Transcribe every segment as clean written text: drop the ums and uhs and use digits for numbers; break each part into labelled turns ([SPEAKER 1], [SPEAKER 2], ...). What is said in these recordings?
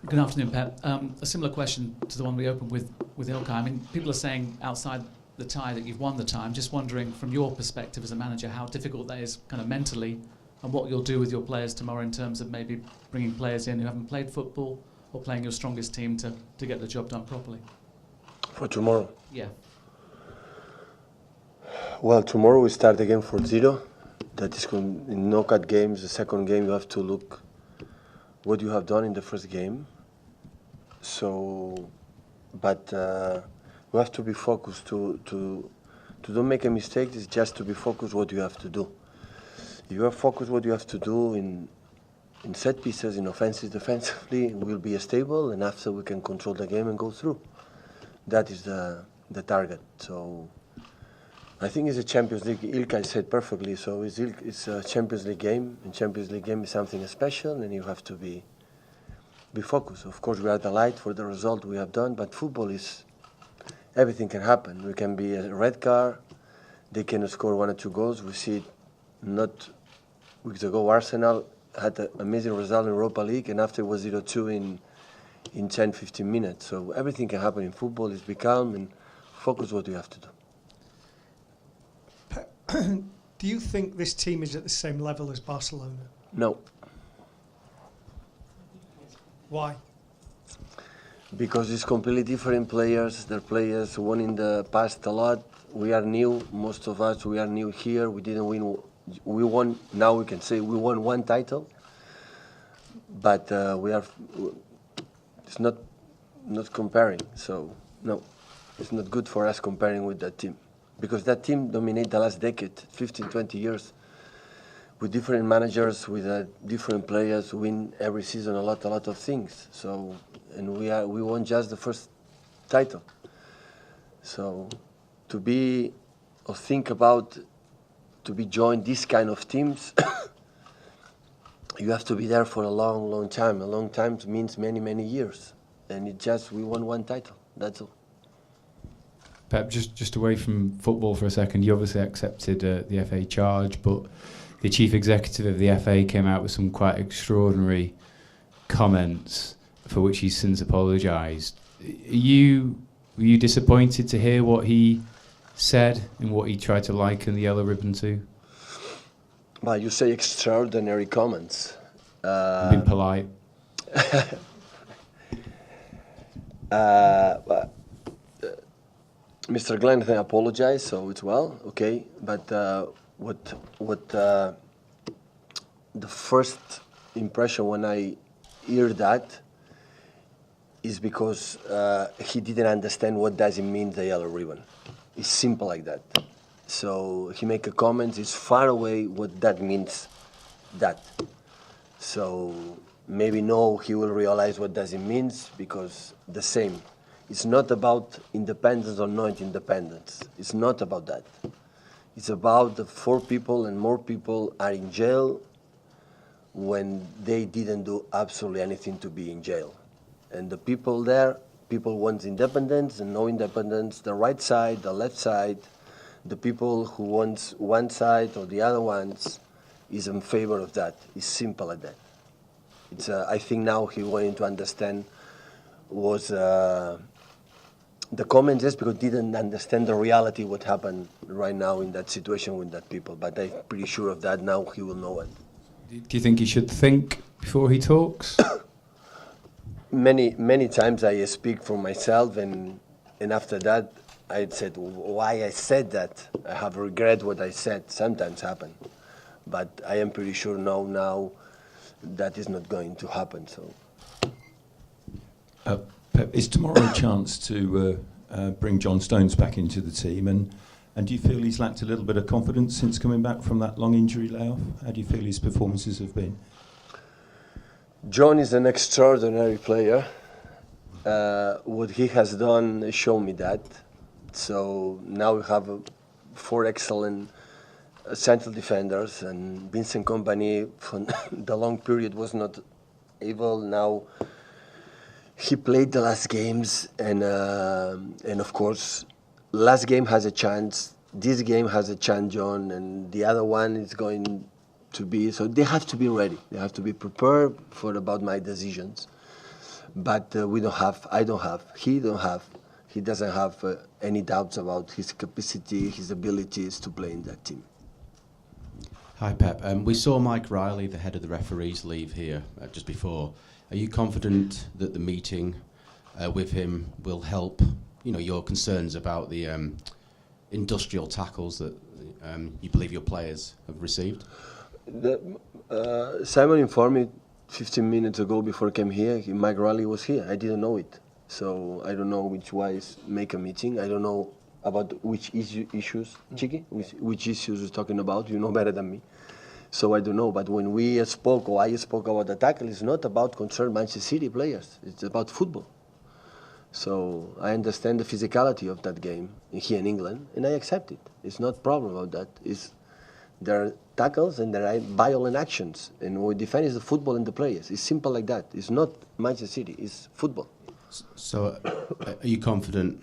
[SPEAKER 1] Good afternoon, Pep. A similar question to the one we opened with Ilkay. I mean, people are saying outside the tie that you've won the tie. I'm just wondering, from your perspective as a manager, how difficult that is kind of mentally, and what you'll do with your players tomorrow in terms of maybe bringing players in who haven't played football or playing your strongest team to get the job done properly.
[SPEAKER 2] For tomorrow?
[SPEAKER 1] Yeah.
[SPEAKER 2] Well, tomorrow we start again for 0. That is in knockout games. The second game you have to look what you have done in the first game. So, but you have to be focused to don't make a mistake. It's just to be focused what you have to do. If you are focused what you have to do in set pieces, in offensive, defensively, we'll be stable, and after we can control the game and go through. That is the target. So I think it's a Champions League. Ilkay said perfectly. So it's a Champions League game, and Champions League game is something special, and you have to be focused. Of course, we are delighted for the result we have done, but football is everything can happen. We can be a red card. They can score 1 or 2 goals. We see it not weeks ago. Arsenal had an amazing result in Europa League, and after it was 0-2 in 10-15 minutes. So everything can happen in football. Is be calm and focus what you have to do.
[SPEAKER 3] Do you think this team is at the same level as Barcelona?
[SPEAKER 2] No.
[SPEAKER 3] Why?
[SPEAKER 2] Because it's completely different players. They're players who won in the past a lot. We are new. Most of us, we are new here. We didn't win. We won. Now we can say we won 1 title. But we are. It's not comparing. So no, it's not good for us comparing with that team. Because that team dominated the last decade, 15, 20 years, with different managers, with different players, win every season a lot of things. So, and we won just the first title. So, to be or think about to be joined these kind of teams, you have to be there for a long time. A long time means many years, and we won 1 title. That's all.
[SPEAKER 4] Pep, just away from football for a second, you obviously accepted the FA charge, but the chief executive of the FA came out with some quite extraordinary comments for which he's since apologised. Were you disappointed to hear what he said and what he tried to liken the yellow ribbon to?
[SPEAKER 2] Well, you say extraordinary comments.
[SPEAKER 4] Been polite.
[SPEAKER 2] Mr. Glenn apologized, so it's well, okay. But what the first impression when I hear that is because he didn't understand what does it mean, the yellow ribbon. It's simple like that. So he make a comment, it's far away what that means, that. So maybe no, he will realize what does it means, because the same. It's not about independence or not independence. It's not about that. It's about the 4 people and more people are in jail when they didn't do absolutely anything to be in jail. And the people there, people want independence and no independence, the right side, the left side, the people who want one side or the other ones is in favor of that. It's simple like that. It's I think now he wanted to understand was the comment just because didn't understand the reality what happened right now in that situation with that people. But I'm pretty sure of that now he will know it.
[SPEAKER 4] Do you think he should think before he talks?
[SPEAKER 2] Many times I speak for myself, and after that I said why I said that. I have regret what I said. Sometimes happen, but I am pretty sure now that is not going to happen. So.
[SPEAKER 5] Pep, is tomorrow a chance to bring John Stones back into the team? And do you feel he's lacked a little bit of confidence since coming back from that long injury layoff? How do you feel his performances have been?
[SPEAKER 2] John is an extraordinary player. What he has done showed me that. So now we have 4 excellent central defenders, and Vincent Kompany for the long period was not able. Now he played the last games, and of course, last game has a chance. This game has a chance, John, and the other one is going to be. So they have to be ready. They have to be prepared for about my decisions. But we don't have, I don't have, he doesn't have any doubts about his capacity, his abilities to play in that team.
[SPEAKER 6] Hi Pep, we saw Mike Riley, the head of the referees, leave here just before. Are you confident that the meeting with him will help, your concerns about the industrial tackles that you believe your players have received?
[SPEAKER 2] Simon informed me 15 minutes ago before I came here, Mike Riley was here. I didn't know it. So I don't know which wise make a meeting. I don't know about which issues, Chiqui, which issues we're talking about. You know better than me. So I don't know. But when we spoke, or I spoke about the tackle, it's not about concern Manchester City players. It's about football. So I understand the physicality of that game here in England, and I accept it. It's not a problem about that. There are tackles and there are violent actions, and what we defend is the football and the players. It's simple like that. It's not Manchester City, it's football.
[SPEAKER 6] So are you confident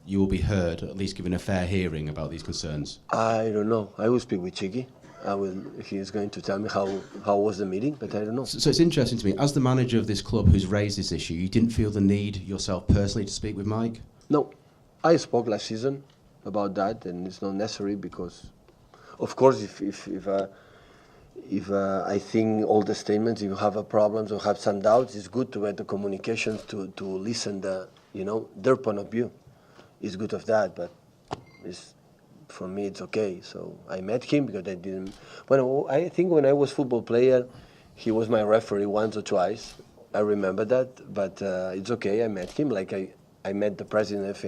[SPEAKER 6] you will be heard, or at least given a fair hearing about these concerns?
[SPEAKER 2] I don't know. I will speak with Chiqui. He is going to tell me how was the meeting, but I don't know.
[SPEAKER 6] So it's interesting to me, as the manager of this club who's raised this issue, you didn't feel the need yourself personally to speak with Mike?
[SPEAKER 2] No. I spoke last season about that, and it's not necessary because, of course, if I think all the statements, if you have problems or have some doubts, it's good to get the communication to listen their point of view. It's good of that, but for me it's okay. So I met him because I think when I was football player, he was my referee once or twice. I remember that, but it's okay. I met him like I met the president of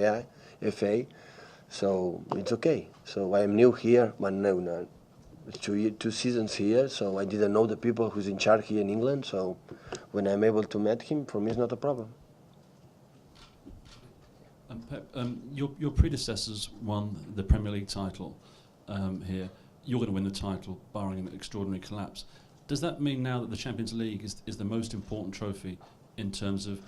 [SPEAKER 2] FA, so it's okay. So I am new here, but no. 2 seasons here, so I didn't know the people who's in charge here in England, so when I'm able to meet him, for me it's not a problem.
[SPEAKER 7] Pep, your predecessors won the Premier League title here. You're going to win the title, barring an extraordinary collapse. Does that mean now that the Champions League is the most important trophy in terms of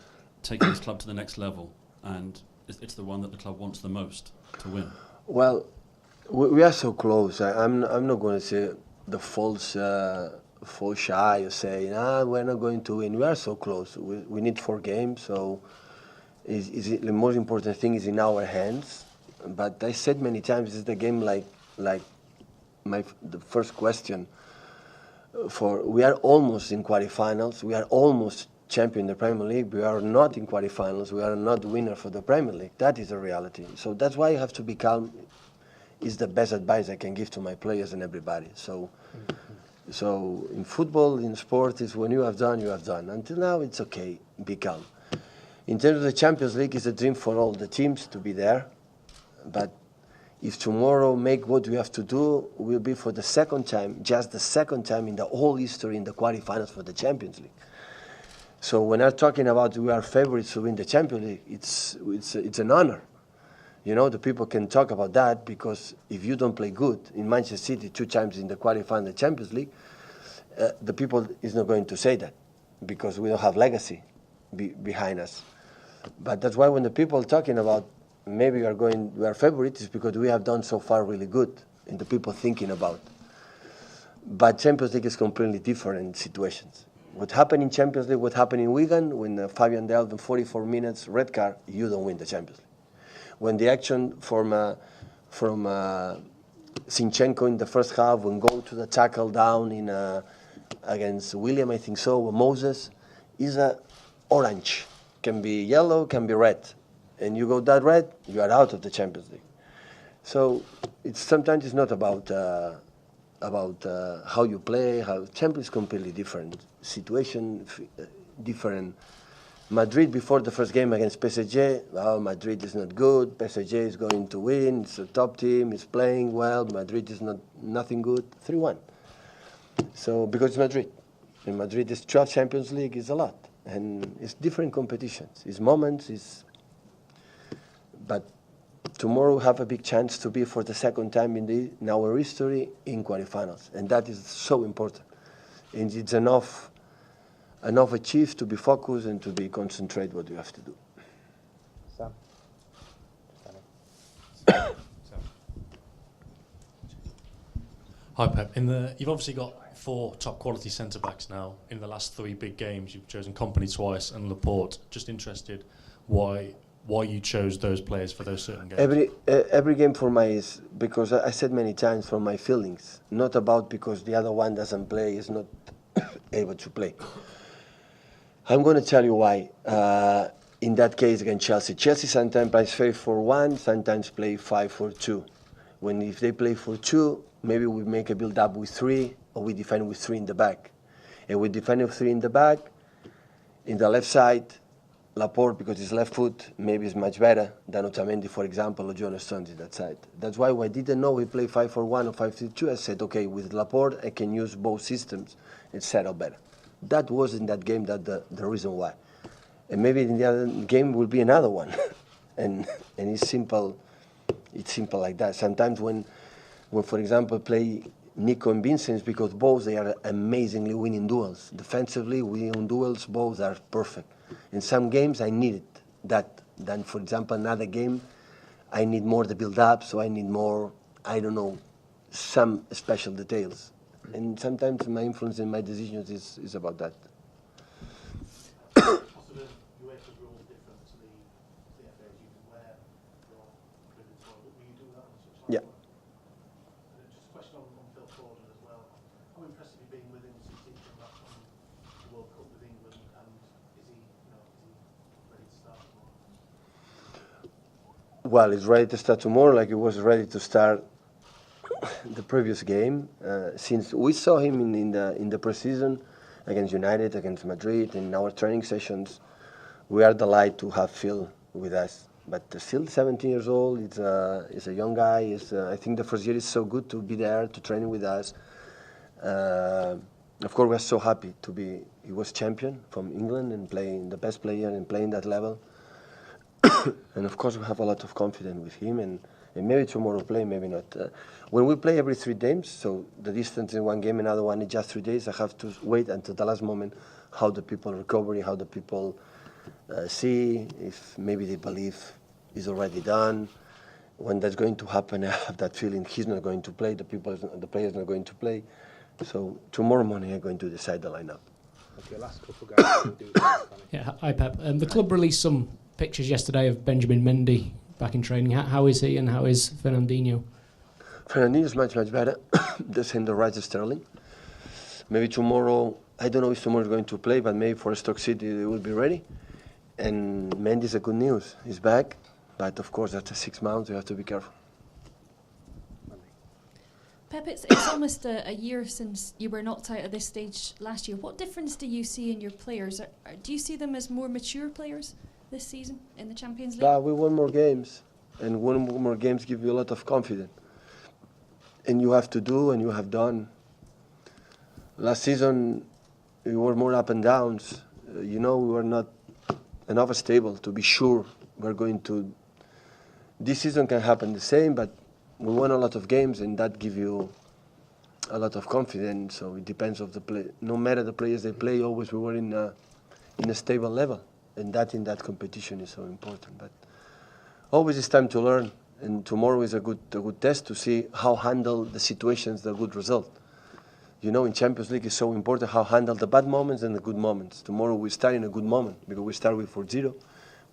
[SPEAKER 7] taking this club to the next level, and it's the one that the club wants the most to win?
[SPEAKER 2] Well, we are so close. I'm not going to say the false shy or saying we're not going to win. We are so close. We need 4 games, so the most important thing is in our hands. But I said many times, it's the game like the first question. We are almost in quarterfinals. We are almost champion in the Premier League. We are not in quarterfinals. We are not winner for the Premier League. That is the reality. So that's why you have to be calm. Is the best advice I can give to my players and everybody. So in football, in sport, is when you have done, you have done. Until now, it's okay. Be calm. In terms of the Champions League, it's a dream for all the teams to be there. But if tomorrow make what we have to do, will be for the second time, just the second time in the whole history in the quarterfinals for the Champions League. So when I'm talking about we are favorites to win the Champions League, it's an honor. The people can talk about that because if you don't play good in Manchester City 2 times in the quarterfinal the Champions League, the people is not going to say that because we don't have legacy behind us. But that's why when the people are talking about maybe we are favorites, is because we have done so far really good and the people thinking about. But Champions League is completely different situations. What happened in Champions League, what happened in Wigan, when Fabian Delph in 44 minutes, red card, you don't win the Champions League. When the action from Zinchenko in the first half, when go to the tackle down against William, I think so, or Moses, is a orange. Can be yellow, can be red. And you go that red, you are out of the Champions League. So sometimes it's not about how you play. Champions is completely different situation, different. Madrid before the first game against PSG, Madrid is not good, PSG is going to win, it's a top team, it's playing well, Madrid is nothing good, 3-1. So, because it's Madrid, and Madrid is 12 Champions League, is a lot, and it's different competitions, it's moments, but tomorrow we have a big chance to be for the second time in our history in quarterfinals, and that is so important, and it's enough achieved to be focused and to be concentrate what you have to do.
[SPEAKER 8] Sam.
[SPEAKER 9] Hi Pep. You've obviously got
[SPEAKER 8] 4 top quality centre backs now. In the last 3 big games, you've chosen Company twice and Laporte. Just interested why you chose those players for those certain games.
[SPEAKER 2] Every game for my is because I said many times for my feelings, not about because the other one doesn't play, is not able to play. I'm going to tell you why. In that case against Chelsea sometimes plays 5-4-1, sometimes play 5-4-2. If they play 4-2, maybe we make a build up with 3, or we defend with 3 in the back. And we defend with 3 in the back. In the left side, Laporte, because his left foot, maybe is much better than Otamendi, for example, or John Stones in that side. That's why when I didn't know we play 5-4-1 or 5-3-2, I said, okay, with Laporte, I can use both systems and set up better. That was in that game the reason why. And maybe in the other game will be another one. and it's simple like that. Sometimes when for example, play Nico and Vincent, because both they are amazingly winning duels. Defensively, winning duels, both are perfect. In some games, I needed that. Then, for example, another game, I need more the build-up, so I need more, I don't know, some special details. And sometimes my influence in my decisions is about that. Yeah. Well, he's ready to start tomorrow, like he was ready to start the previous game. Since we saw him in the preseason against United, against Madrid, in our training sessions, we are delighted to have Phil with us. But still 17 years old, he's a young guy. I think the first year is so good to be there, to train with us. Of course, we're so happy to be. He was champion from England and playing the best player and playing that level. And of course, we have a lot of confidence with him. And maybe tomorrow play, maybe not. When we play every 3 games, so the distance in one game, another one in just 3 days, I have to wait until the last moment how the people recover, how the people see, if maybe they believe it's already done. When that's going to happen, I have that feeling he's not going to play, the players not going to play. So tomorrow morning I'm going to decide the lineup.
[SPEAKER 9] Okay, last couple guys. We'll do that.
[SPEAKER 10] Yeah, hi Pep. The club released some pictures yesterday of Benjamin Mendy back in training. How is he and how is Fernandinho?
[SPEAKER 2] Fernandinho is much better. The same the right as Sterling. Maybe tomorrow, I don't know if tomorrow is going to play, but maybe for Stoke City they will be ready. And Mendy is a good news. He's back, but of course after 6 months you have to be careful.
[SPEAKER 11] Pep, it's almost a year since you were knocked out at this stage last year. What difference do you see in your players? Do you see them as more mature players this season in the Champions League?
[SPEAKER 2] We won more games, and winning more games give you a lot of confidence. And you have to do, and you have done. Last season, we were more up and downs. We were not enough stable to be sure we're going to. This season can happen the same, but we won a lot of games, and that gives you a lot of confidence. So it depends of the play. No matter the players they play, always we were in a stable level, and that in that competition is so important. But always it's time to learn, and tomorrow is a good test to see how handle the situations, the good result. In Champions League it's so important how handle the bad moments and the good moments. Tomorrow we start in a good moment because we start with 4-0.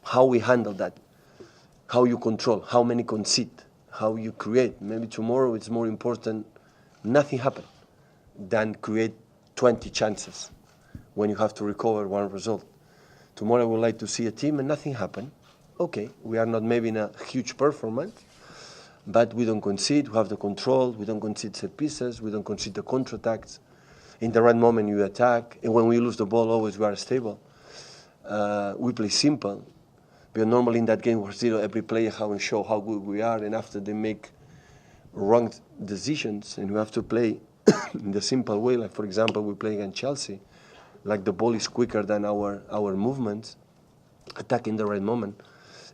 [SPEAKER 2] How we handle that, how you control, how many concede, how you create. Maybe tomorrow it's more important nothing happen than create 20 chances when you have to recover one result. Tomorrow I would like to see a team and nothing happen. Okay, we are not maybe in a huge performance, but we don't concede, we have the control, we don't concede set pieces, we don't concede the counterattacks. In the right moment you attack, and when we lose the ball always we are stable. We play simple. Because normally in that game, 4-0, every player has to show how good we are, and after they make wrong decisions, and we have to play in the simple way. Like for example, we play against Chelsea, like the ball is quicker than our movements, attack in the right moment.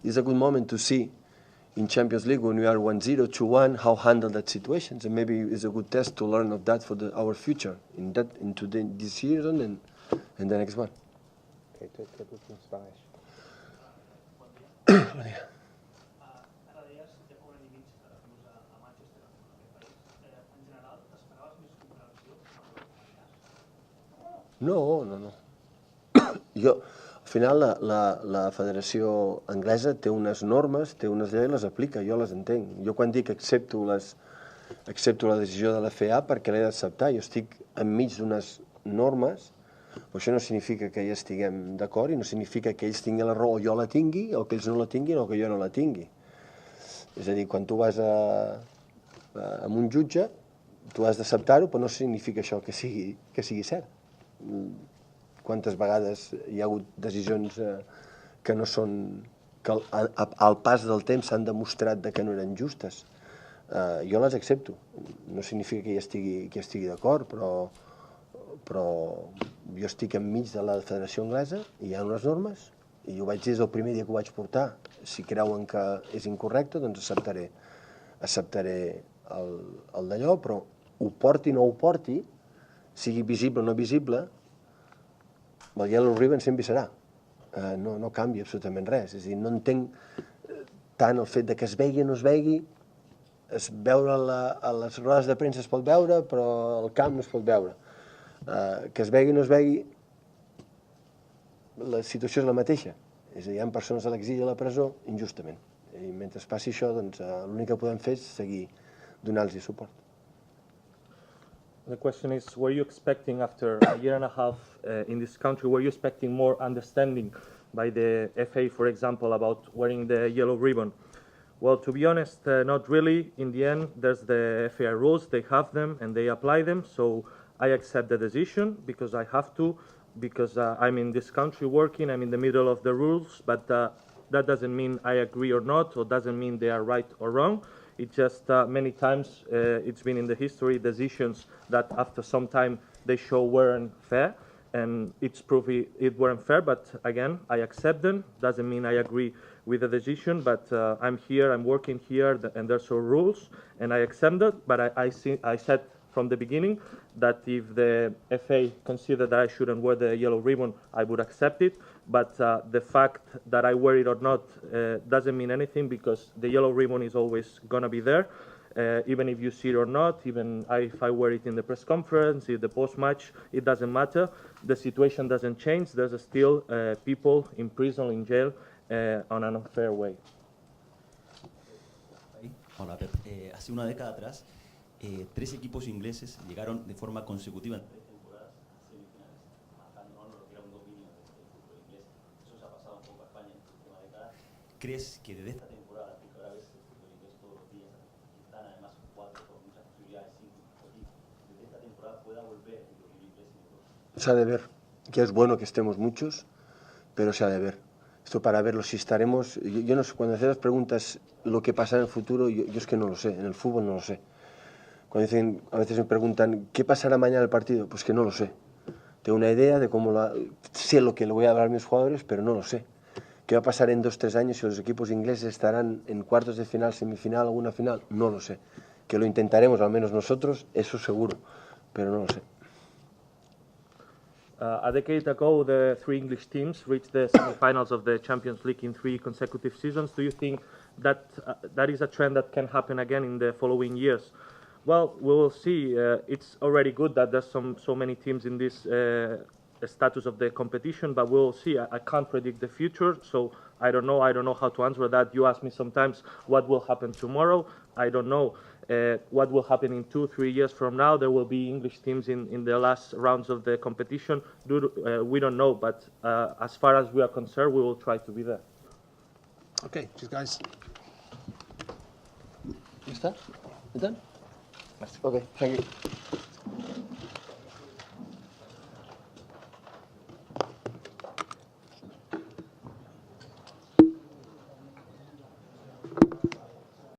[SPEAKER 2] It's a good moment to see in Champions League when we are 1-0, 2-1, how handle that situations, and maybe it's a good test to learn of that for our future into this season and the next one.
[SPEAKER 9] Okay, take it in Spanish.
[SPEAKER 2] No. Jo, al final la Federació Anglesa té unes normes, té unes lleis i les aplica, jo les entenc. Jo quan dic accepto la decisió de la FA perquè l'he d'acceptar, jo estic enmig d'unes normes, però això no significa que hi estiguem d'acord i no significa que ells tinguin la raó o jo la tingui, o que ells no la tinguin o que jo no la tingui. És a dir, quan tu vas a un jutge, tu has d'acceptar-ho, però no significa això que sigui cert. Quantes vegades hi ha hagut decisions que no són, que al pas del temps s'han demostrat que no eren justes. Jo les accepto. No significa que hi estigui d'acord, però jo estic enmig de la Federació Anglesa i hi ha unes normes i ho vaig dir des del primer dia que ho vaig portar. Si creuen que és incorrecte, doncs acceptaré el d'allò, però ho porti o no ho porti, sigui visible o no visible, el Yellow Ribbon sempre hi serà. No canvia absolutament res. És a dir, no entenc tant el fet que es vegi o no es vegi, veure a les rodes de premsa es pot veure, però al camp no es pot veure. Que es vegi o no es vegi, la situació és la mateixa. És a dir, hi ha persones a l'exili i a la presó injustament. I mentre passi això, doncs, l'únic que podem fer és seguir donant-los suport.
[SPEAKER 12] The question is, were you expecting after a year and a half in this country, were you expecting more understanding by the FA, for example, about wearing the yellow ribbon? Well, to be honest, not really. In the end, there's the FA rules, they have them and they apply them, so I accept the decision because I have to, because I'm in this country working, I'm in the middle of the rules, but that doesn't mean I agree or not, or doesn't mean they are right or wrong. It's just many times it's been in the history decisions that after some time they show weren't fair, and it's proof it weren't fair, but again, I accept them. Doesn't mean I agree with the decision, but I'm here, I'm working here, and there's some rules, and I accept that, but I said from the beginning that if the FA considered that I shouldn't wear the yellow ribbon, I would accept it. But the fact that I wear it or not doesn't mean anything, because the yellow ribbon is always gonna be there, even if you see it or not, even if I wear it in the press conference, in the post-match, it doesn't matter. The situation doesn't change. There's still people in prison, in jail, on an unfair way.
[SPEAKER 13] Hola, Pep. Hace una década atrás, 3 equipos ingleses llegaron de forma consecutiva en 3 temporadas a semifinales, marcando lo que era un dominio del fútbol inglés. Eso se ha pasado un poco a España en la última década. ¿Crees que desde esta temporada, que ahora ves el fútbol inglés todos los días, están además 4 con muchas posibilidades, 5 equipos, desde esta temporada pueda volver el fútbol inglés en Europa?
[SPEAKER 2] Se ha de ver, que es bueno que estemos muchos, pero se ha de ver. Esto para verlo, si estaremos... Yo no sé, cuando haces las preguntas lo que pasará en el futuro, yo es que no lo sé, en el fútbol no lo sé. Cuando dicen, a veces me preguntan, ¿qué pasará mañana el partido? Pues que no lo sé. Tengo una idea de cómo sé lo que le voy a dar a mis jugadores, pero no lo sé. ¿Qué va a pasar en 2 o 3 años si los equipos ingleses estarán en cuartos de final, semifinal, alguna final? No lo sé. Que lo intentaremos, al menos nosotros, eso seguro, pero no lo sé.
[SPEAKER 12] A decade ago, the 3 English teams reached the semi-finals of the Champions League in 3 consecutive seasons. Do you think that that is a trend that can happen again in the following years? Well, we will see. It's already good that there's so many teams in this status of the competition, but we'll see. I can't predict the future, so I don't know. I don't know how to answer that. You ask me sometimes what will happen tomorrow. I don't know. What will happen in 2-3 years from now? There will be English teams in the last rounds of the competition. We don't know, but as far as we are concerned, we will try to be there.
[SPEAKER 3] Okay, cheers, guys.
[SPEAKER 2] ¿Ya está? ¿Están? Okay, thank you.